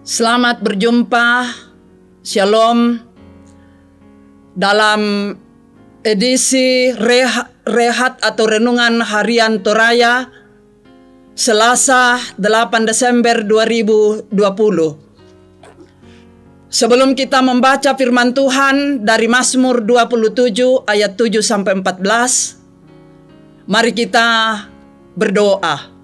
Selamat berjumpa, Shalom, dalam edisi rehat atau renungan harian Toraya Selasa 8 Desember 2020. Sebelum kita membaca firman Tuhan dari Mazmur 27 ayat 7-14, mari kita berdoa.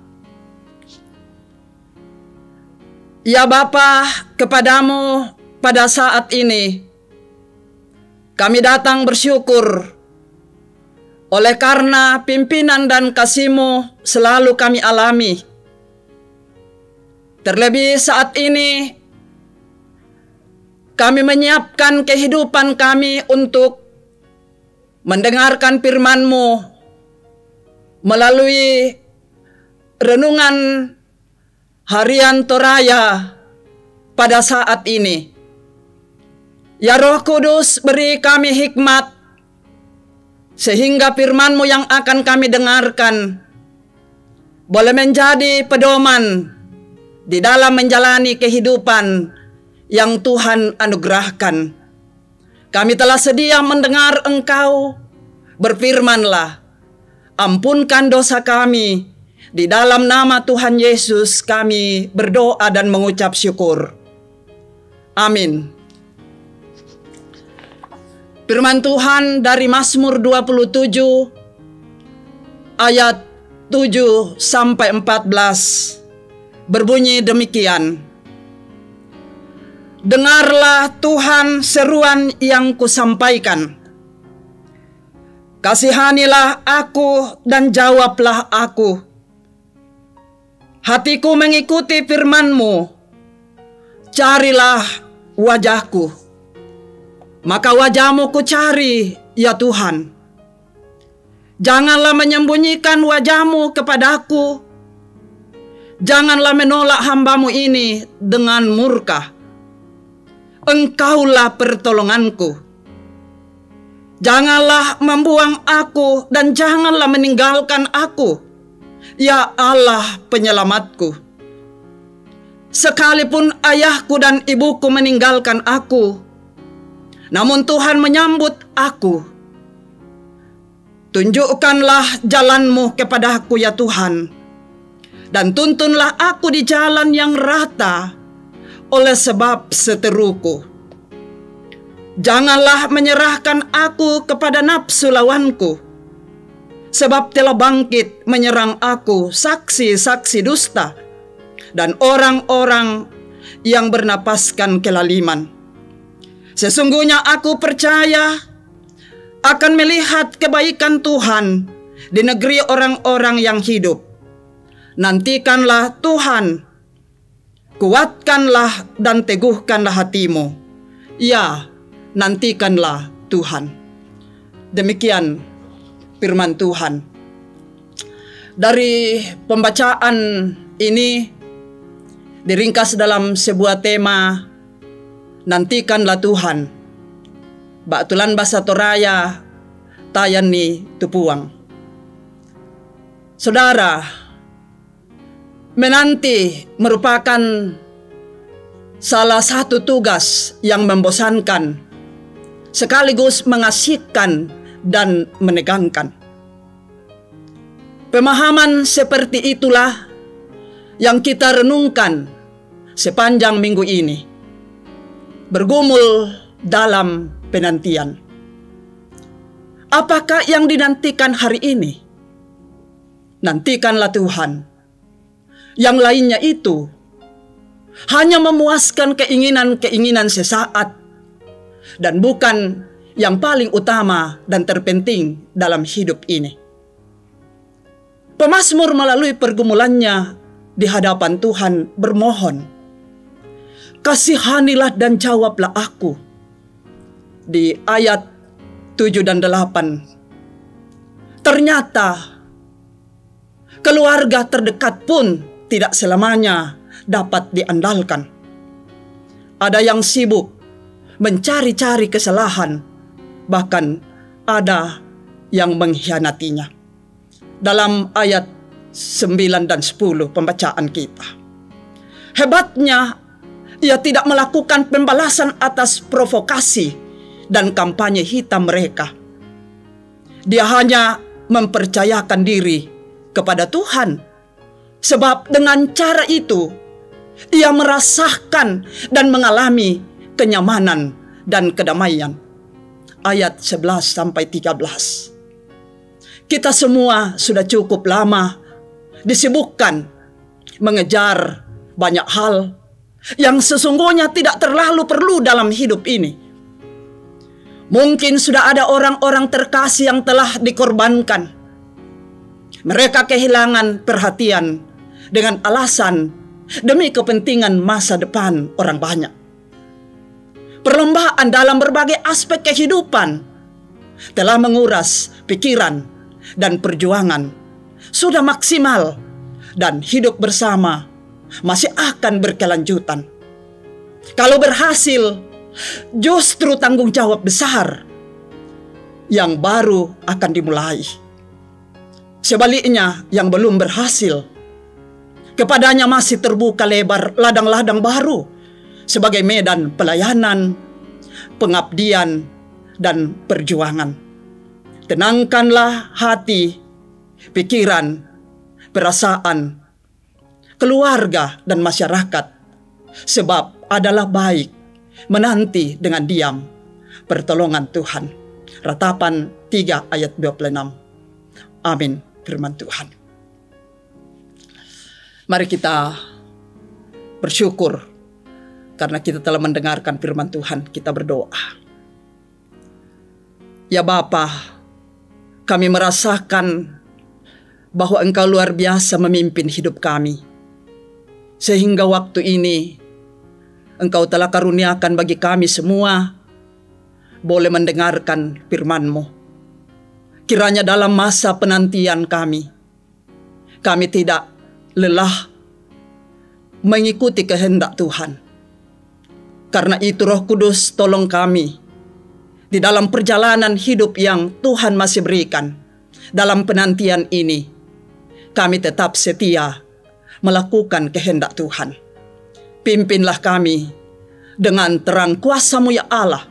Ya Bapa, kepadamu pada saat ini kami datang bersyukur oleh karena pimpinan dan kasih-Mu selalu kami alami. Terlebih saat ini kami menyiapkan kehidupan kami untuk mendengarkan firman-Mu melalui renungan harian Toraya pada saat ini. Ya Roh Kudus, beri kami hikmat sehingga firman-Mu yang akan kami dengarkan boleh menjadi pedoman di dalam menjalani kehidupan yang Tuhan anugerahkan. Kami telah sedia mendengar Engkau, berfirman-Lah, ampunkan dosa kami. Di dalam nama Tuhan Yesus kami berdoa dan mengucap syukur. Amin. Firman Tuhan dari Mazmur 27 ayat 7-14 berbunyi demikian. Dengarlah Tuhan seruan yang kusampaikan. Kasihanilah aku dan jawablah aku. Hatiku mengikuti firman-Mu, carilah wajah-Ku. Maka wajah-Mu ku cari, ya Tuhan. Janganlah menyembunyikan wajah-Mu kepadaku. Janganlah menolak hamba-Mu ini dengan murka. Engkaulah pertolonganku. Janganlah membuang aku dan janganlah meninggalkan aku. Ya Allah penyelamatku. Sekalipun ayahku dan ibuku meninggalkan aku, namun Tuhan menyambut aku. Tunjukkanlah jalan-Mu kepadaku ya Tuhan, dan tuntunlah aku di jalan yang rata oleh sebab seteruku. Janganlah menyerahkan aku kepada nafsu lawanku, sebab telah bangkit menyerang aku saksi-saksi dusta dan orang-orang yang bernapaskan kelaliman. Sesungguhnya aku percaya akan melihat kebaikan Tuhan di negeri orang-orang yang hidup. Nantikanlah Tuhan, kuatkanlah dan teguhkanlah hatimu. Ya, nantikanlah Tuhan. Demikian firman Tuhan. Dari pembacaan ini diringkas dalam sebuah tema, nantikanlah Tuhan. Batulan bahasa Toraya tayani tupuang. Saudara, menanti merupakan salah satu tugas yang membosankan, sekaligus mengasihkan dan menegangkan. Pemahaman seperti itulah yang kita renungkan sepanjang minggu ini, bergumul dalam penantian. Apakah yang dinantikan hari ini? Nantikanlah Tuhan. Yang lainnya itu hanya memuaskan keinginan-keinginan sesaat dan bukan yang paling utama dan terpenting dalam hidup ini. Pemazmur melalui pergumulannya di hadapan Tuhan bermohon, kasihanilah dan jawablah aku. Di ayat 7 dan 8. Ternyata keluarga terdekat pun tidak selamanya dapat diandalkan. Ada yang sibuk mencari-cari kesalahan, bahkan ada yang mengkhianatinya. Dalam ayat 9 dan 10 pembacaan kita. Hebatnya Ia tidak melakukan pembalasan atas provokasi dan kampanye hitam mereka. Dia hanya mempercayakan diri kepada Tuhan, sebab dengan cara itu ia merasakan dan mengalami kenyamanan dan kedamaian. Ayat 11-13. Kita semua sudah cukup lama disibukkan mengejar banyak hal yang sesungguhnya tidak terlalu perlu dalam hidup ini. Mungkin sudah ada orang-orang terkasih yang telah dikorbankan. Mereka kehilangan perhatian dengan alasan demi kepentingan masa depan orang banyak. Perlombaan dalam berbagai aspek kehidupan telah menguras pikiran dan perjuangan sudah maksimal, dan hidup bersama masih akan berkelanjutan. Kalau berhasil, justru tanggung jawab besar yang baru akan dimulai. Sebaliknya, yang belum berhasil, kepadanya masih terbuka lebar ladang-ladang baru sebagai medan pelayanan, pengabdian, dan perjuangan. Tenangkanlah hati, pikiran, perasaan, keluarga, dan masyarakat, sebab adalah baik menanti dengan diam pertolongan Tuhan. Ratapan 3 ayat 26. Amin, firman Tuhan. Mari kita bersyukur karena kita telah mendengarkan firman Tuhan. Kita berdoa. Ya Bapa, kami merasakan bahwa Engkau luar biasa memimpin hidup kami. Sehingga waktu ini Engkau telah karuniakan bagi kami semua boleh mendengarkan firman-Mu. Kiranya dalam masa penantian kami tidak lelah mengikuti kehendak Tuhan. Karena itu Roh Kudus tolong kami di dalam perjalanan hidup yang Tuhan masih berikan. Dalam penantian ini kami tetap setia melakukan kehendak Tuhan. Pimpinlah kami dengan terang kuasa-Mu ya Allah,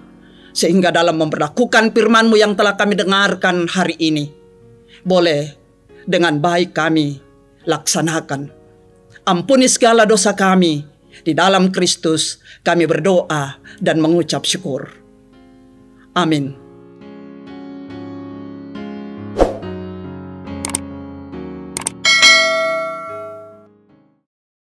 sehingga dalam memperlakukan firman-Mu yang telah kami dengarkan hari ini, boleh dengan baik kami laksanakan. Ampuni segala dosa kami, di dalam Kristus kami berdoa dan mengucap syukur. Amin.